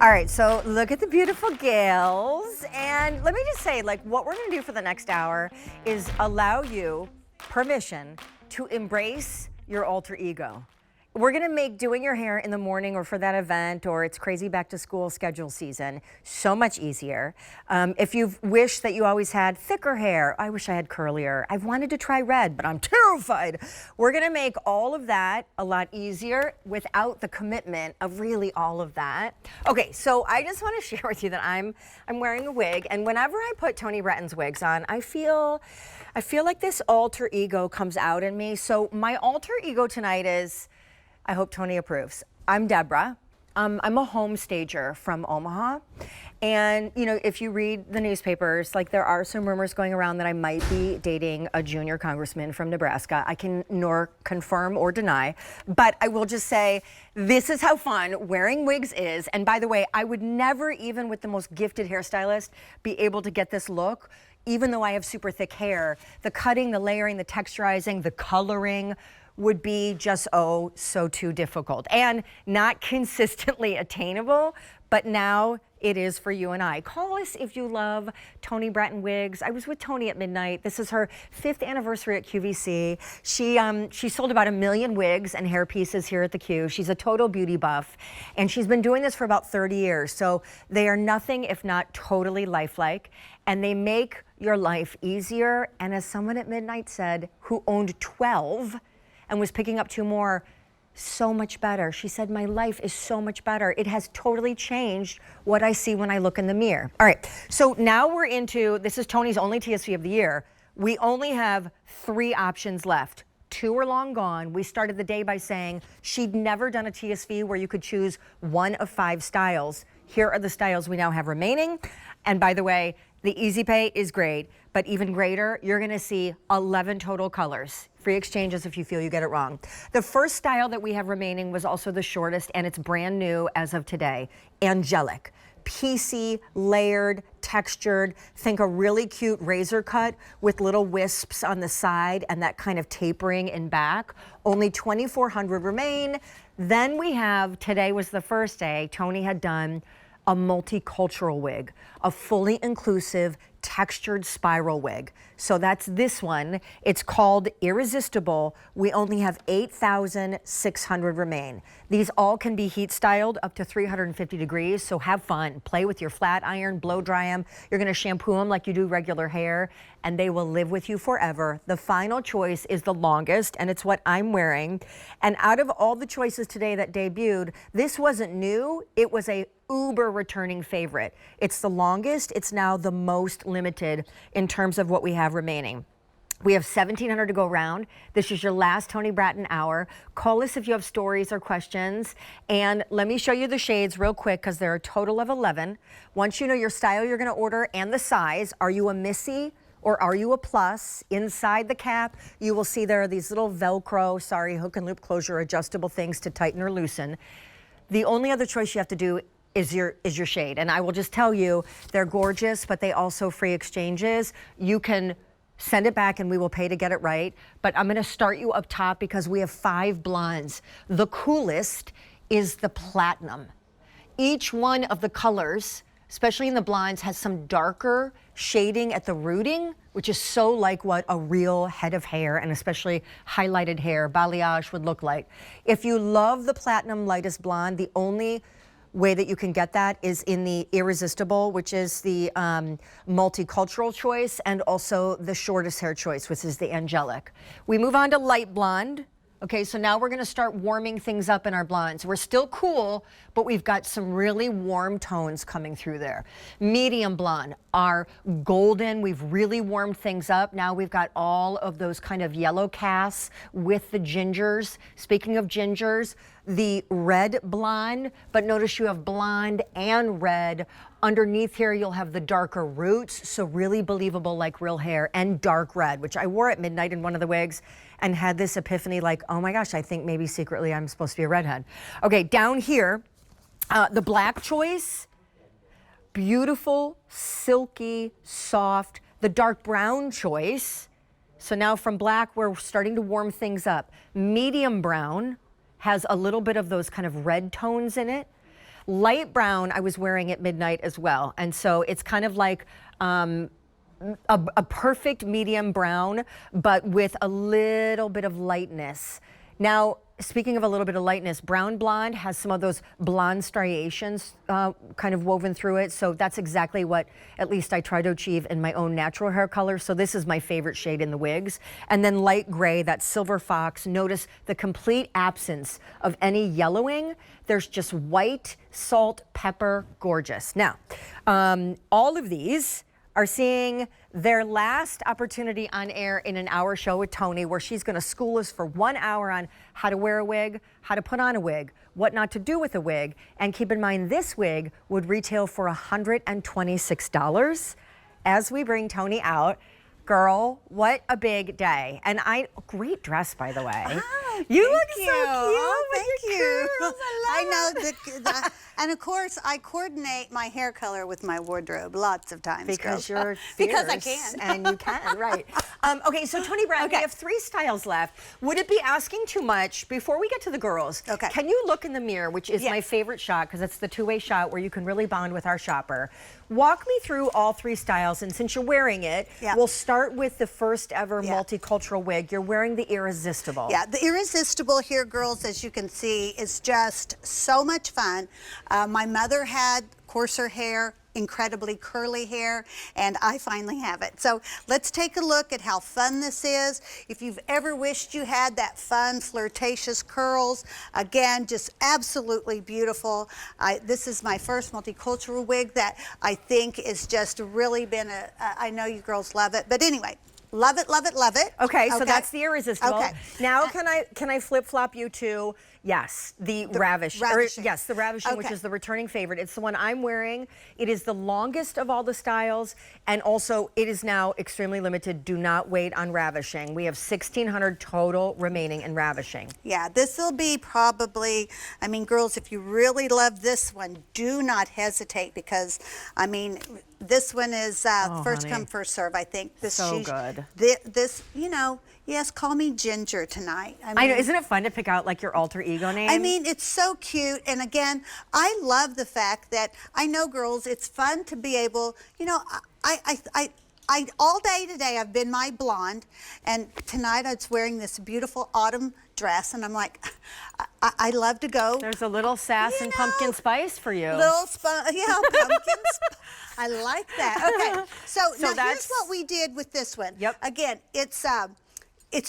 All right, so look at the beautiful gals. And let me just say, like, what we're gonna do for the next hour is allow you permission to embrace your alter ego. We're gonna make doing your hair in the morning or for that event or it's crazy back to school schedule season so much easier. If you've wished that you always had thicker hair, I wish I had curlier. I've wanted to try red, but I'm terrified. We're gonna make all of that a lot easier without the commitment of really all of that. Okay, so I just wanna share with you that I'm wearing a wig, and whenever I put Toni Brattin's wigs on, I feel like this alter ego comes out in me. So my alter ego tonight is, I hope Toni approves. I'm Deborah. I'm a home stager from Omaha. And, you know, if you read the newspapers, like there are some rumors going around that I might be dating a junior congressman from Nebraska. I can nor confirm or deny, but I will just say this is how fun wearing wigs is. And by the way, I would never, even with the most gifted hairstylist, be able to get this look. Even though I have super thick hair, the cutting, the layering, the texturizing, the coloring would be just, oh, so too difficult and not consistently attainable, but now it is for you and I. Call us if you love Toni Brattin wigs. I was with Toni at midnight. This is her 5th anniversary at QVC. She sold about 1 million wigs and hair pieces here at the Q. She's a total beauty buff, and she's been doing this for about 30 years. So they are nothing if not totally lifelike, and they make your life easier. And as someone at midnight said, who owned 12 and was picking up 2 more, so much better. She said, my life is so much better. It has totally changed what I see when I look in the mirror. All right, so now we're into, this is Toni's only TSV of the year. We only have 3 options left. 2 are long gone. We started the day by saying she'd never done a TSV where you could choose 1 of 5 styles. Here are the styles we now have remaining. And by the way, the easy pay is great, but even greater, you're gonna see 11 total colors. Free exchanges if you feel you get it wrong. The first style that we have remaining was also the shortest, and it's brand new as of today. Angelic, piecey, layered, textured. Think a really cute razor cut with little wisps on the side and that kind of tapering in back. Only 2,400 remain. Then we have, today was the first day, Toni had done a multicultural wig, a fully inclusive textured spiral wig. So that's this one. It's called Irresistible. We only have 8,600 remain. These all can be heat styled up to 350 degrees, so have fun. Play with your flat iron, blow dry them. You're gonna shampoo them like you do regular hair, and they will live with you forever. The final choice is the longest, and it's what I'm wearing. And out of all the choices today that debuted, this wasn't new. It was a uber returning favorite. It's the longest. It's now the most limited in terms of what we have remaining. We have 1,700 to go around. This is your last Toni Brattin hour. Call us if you have stories or questions. And let me show you the shades real quick because there are a total of 11. Once you know your style you're gonna order and the size, are you a Missy or are you a plus? Inside the cap, you will see there are these little Velcro, hook and loop closure adjustable things to tighten or loosen. The only other choice you have to do is your shade. And I will just tell you, they're gorgeous, but they also free exchanges. You can send it back and we will pay to get it right. But I'm gonna start you up top because we have 5 blondes. The coolest is the platinum. Each one of the colors, especially in the blondes, has some darker shading at the rooting, which is so like what a real head of hair and especially highlighted hair, balayage would look like. If you love the platinum lightest blonde, the only way that you can get that is in the Irresistible, which is the multicultural choice, and also the shortest hair choice, which is the Angelic. We move on to light blonde. Okay, so now we're gonna start warming things up in our blondes. We're still cool, but we've got some really warm tones coming through there. Medium blonde, our golden, we've really warmed things up. Now we've got all of those kind of yellow casts with the gingers. Speaking of gingers, the red blonde, but notice you have blonde and red. Underneath here, you'll have the darker roots, so really believable like real hair, and dark red, which I wore at midnight in one of the wigs and had this epiphany like, oh my gosh, I think maybe secretly I'm supposed to be a redhead. Okay, down here, the black choice, beautiful, silky, soft. The dark brown choice, so now from black, we're starting to warm things up. Medium brown has a little bit of those kind of red tones in it. Light brown, I was wearing at midnight as well. And so it's kind of like a perfect medium brown, but with a little bit of lightness. Now, speaking of a little bit of lightness, brown blonde has some of those blonde striations kind of woven through it. So that's exactly what at least I try to achieve in my own natural hair color. So this is my favorite shade in the wigs. And then light gray, that silver fox. Notice the complete absence of any yellowing. There's just white, salt, pepper, gorgeous. Now, all of these are seeing their last opportunity on air in an hour show with Toni, where she's going to school us for 1 hour on how to wear a wig, how to put on a wig, what not to do with a wig. And keep in mind, this wig would retail for $126 as we bring Toni out. Girl, what a big day. And great dress, by the way. You look so cute. Oh, thank you. Curls. I know that, and of course, I coordinate my hair color with my wardrobe lots of times. Because girls. you're fierce. Because I can. And you can, right. Okay, so Toni Brattin, we have 3 styles left. Would it be asking too much, before we get to the girls, can you look in the mirror, which is my favorite shot, because it's the two-way shot where you can really bond with our shopper. Walk me through all 3 styles, and since you're wearing it, we'll start with the first ever multicultural wig. You're wearing the Irresistible. Yeah, the Irresistible here, girls, as you can see, is just so much fun. My mother had coarser hair, incredibly curly hair, and I finally have it. So let's take a look at how fun this is. If you've ever wished you had that fun, flirtatious curls, again, just absolutely beautiful. This is my first multicultural wig that I think is just really been I know you girls love it, but anyway. Love it, love it, love it. Okay, so that's the Irresistible. Okay. Now can I flip-flop you to, yes, the Ravishing. Yes, the Ravishing, which is the returning favorite. It's the one I'm wearing. It is the longest of all the styles, and also it is now extremely limited. Do not wait on Ravishing. We have 1,600 total remaining in Ravishing. Yeah, this will be probably, I mean, girls, if you really love this one, do not hesitate, because, I mean, this one is first come, first serve, I think. This, so good. This, you know, yes, call me Ginger tonight. I know, isn't it fun to pick out like your alter ego name? I mean, it's so cute. And again, I love the fact that, I know, girls, it's fun to be able, you know, I all day today I've been my blonde, and tonight I was wearing this beautiful autumn dress, and I'm like, I love to go. There's a little sass and pumpkin spice for you. Pumpkin spice. I like that. Okay, so now here's what we did with this one. Yep. Again, it's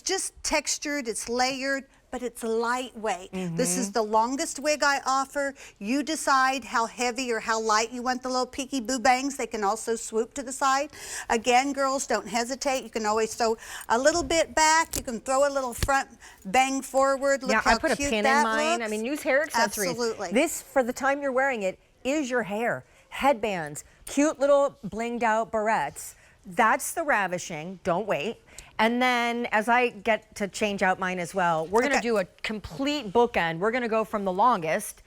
just textured, it's layered, but it's lightweight. This is the longest wig I offer. You decide how heavy or how light you want the little peeky-boo bangs. They can also swoop to the side. Again, girls, don't hesitate. You can always throw a little bit back. You can throw a little front bang forward. Look how I put a cute pin that in mine. looks. I mean, use hair accessories. Absolutely. This, for the time you're wearing it, is your hair. Headbands, cute little blinged out barrettes. That's the Ravishing. Don't wait. And then as I get to change out mine as well, we're going to do a complete bookend. We're going to go from the longest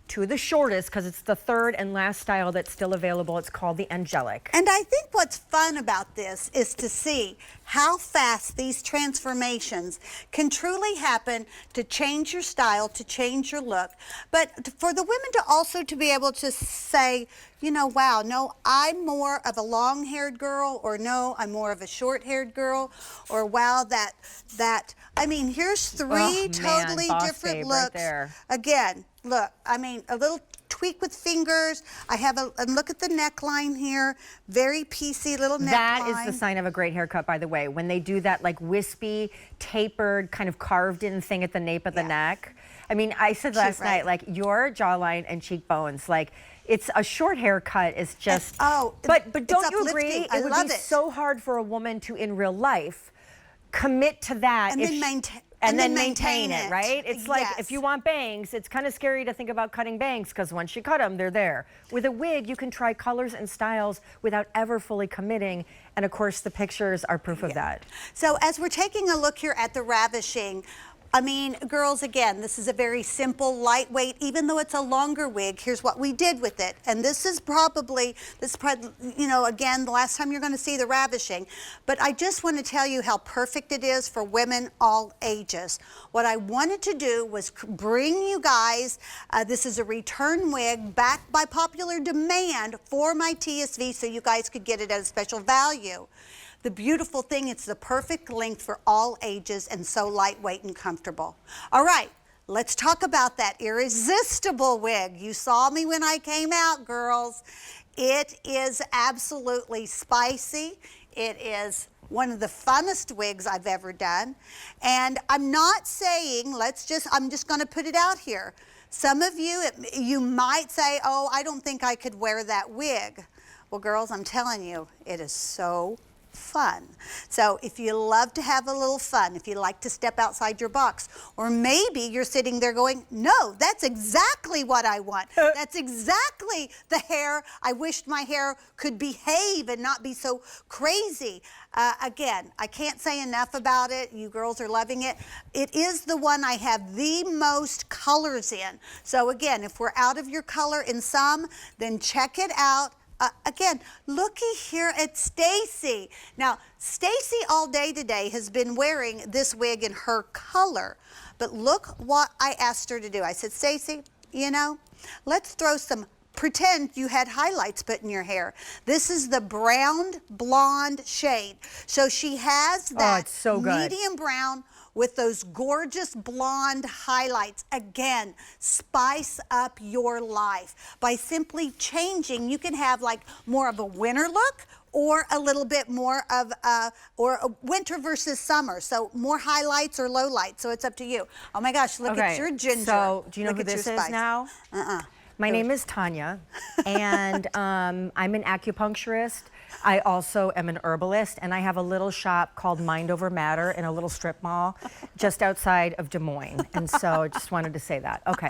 to the shortest, because it's the third and last style that's still available. It's called the Angelic. And I think what's fun about this is to see how fast these transformations can truly happen to change your style, to change your look. But for the women to also to be able to say, you know, wow, no, I'm more of a long-haired girl, or no, I'm more of a short-haired girl, or wow, I mean, here's 3 totally different looks. Right there. Again, look, I mean, a little tweak with fingers. I have and look at the neckline here, very piecey little neckline. That is the sign of a great haircut, by the way, when they do that like wispy, tapered, kind of carved in thing at the nape of the neck. I mean, I said last night, like, your jawline and cheekbones, like, it's a short haircut is just, but don't you agree? It would be so hard for a woman to, in real life, commit to that and then maintain it, right? It's like, if you want bangs, it's kind of scary to think about cutting bangs, because once you cut them, they're there. With a wig, you can try colors and styles without ever fully committing. And of course, the pictures are proof of that. So as we're taking a look here at the Ravishing, I mean, girls, again, this is a very simple, lightweight, even though it's a longer wig, here's what we did with it. And this is probably, you know, again, the last time you're going to see the ravishing. But I just want to tell you how perfect it is for women all ages. What I wanted to do was bring you guys, this is a return wig backed by popular demand for my TSV so you guys could get it at a special value. The beautiful thing, it's the perfect length for all ages and so lightweight and comfortable. All right, let's talk about that irresistible wig. You saw me when I came out, girls. It is absolutely spicy. It is one of the funnest wigs I've ever done. And I'm not saying, I'm just gonna put it out here. Some of you, you might say, oh, I don't think I could wear that wig. Well, girls, I'm telling you, it is so fun. So if you love to have a little fun, if you like to step outside your box, or maybe you're sitting there going, no, that's exactly what I want. That's exactly the hair. I wished my hair could behave and not be so crazy. Again, I can't say enough about it. You girls are loving it. It is the one I have the most colors in. So again, if we're out of your color in some, then check it out. Again, looky here at Stacy. Now, Stacy all day today has been wearing this wig in her color, but look what I asked her to do. I said, Stacy, you know, let's throw some, pretend you had highlights put in your hair. This is the brown blonde shade. So she has that it's so good. Medium brown with those gorgeous blonde highlights. Again, spice up your life. By simply changing, you can have like more of a winter look or a little bit more of a winter versus summer. So more highlights or low lights, so it's up to you. Oh my gosh, look at your ginger. So do you know who this is now? My name is Tanya, and I'm an acupuncturist. I also am an herbalist, and I have a little shop called Mind Over Matter in a little strip mall just outside of Des Moines. And so I just wanted to say that. Okay.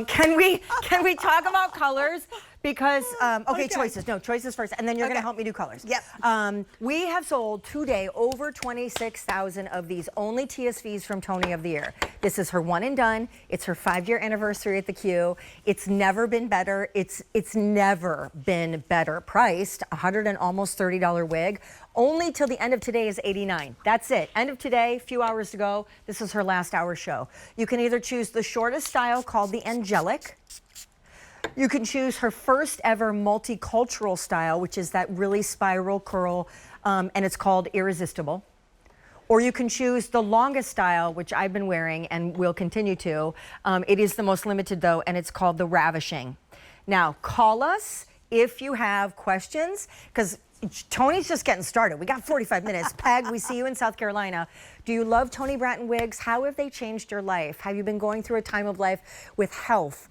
Can we talk about colors? Because, okay, choices. No, choices first, and then you're going to help me do colors. Yep. We have sold today over 26,000 of these only TSVs from Toni of the Year. This is her one and done. It's her 5-year anniversary at the Q. It's never been better. It's never been better priced. Almost $30 wig. Only till the end of today is $89. That's it. End of today, few hours to go. This is her last hour show. You can either choose the shortest style called the Angelic. You can choose her first ever multicultural style, which is that really spiral curl, and it's called Irresistible. Or you can choose the longest style, which I've been wearing and will continue to. It is the most limited though, and it's called the Ravishing. Now, call us if you have questions, because Toni's just getting started. We got 45 minutes. Peg, we see you in South Carolina. Do you love Toni Brattin wigs? How have they changed your life? Have you been going through a time of life with health,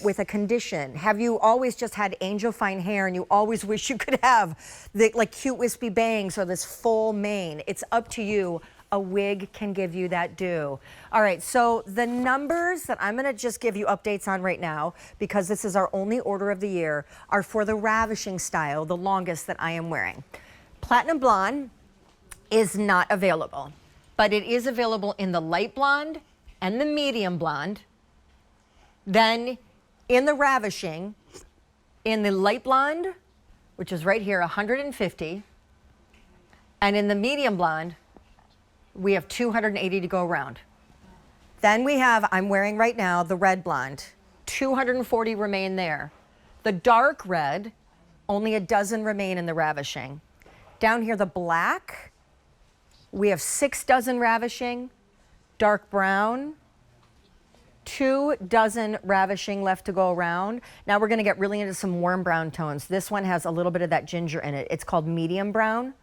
with a condition? Have you always just had angel fine hair and you always wish you could have the like cute wispy bangs or this full mane? It's up to you. A wig can give you that due. All right, so the numbers that I'm gonna just give you updates on right now, because this is our only order of the year, are for the Ravishing style, the longest that I am wearing. Platinum Blonde is not available, but it is available in the light blonde and the medium blonde. Then in the Ravishing, in the light blonde, which is right here, 150, and in the medium blonde, we have 280 to go around. Then we have, I'm wearing right now, the red blonde. 240 remain there. The dark red, only a dozen remain in the Ravishing. Down here, the black, we have 6 dozen Ravishing. Dark brown, 2 dozen Ravishing left to go around. Now we're gonna get really into some warm brown tones. This one has a little bit of that ginger in it. It's called medium brown.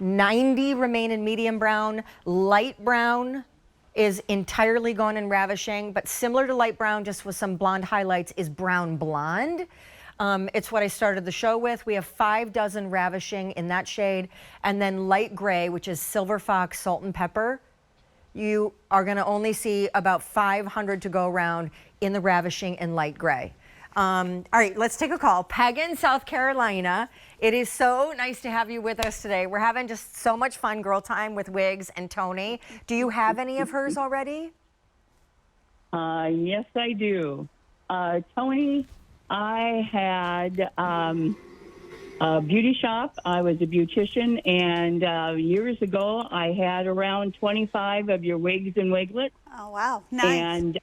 90 remain in medium brown. Light brown is entirely gone in Ravishing, but similar to light brown, just with some blonde highlights, is brown blonde. It's what I started the show with. We have 5 dozen Ravishing in that shade, and then light gray, which is Silver Fox Salt and Pepper. You are gonna only see about 500 to go around in the Ravishing in light gray. All right, let's take a call. Peg in South Carolina. It is so nice to have you with us today. We're having just so much fun girl time with Wigs and Toni. Do you have any of hers already? Yes, I do. Toni, I had a beauty shop. I was a beautician, and years ago, I had around 25 of your wigs and wiglets. Oh, wow. Nice. And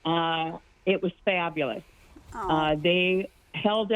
it was fabulous. Oh. They held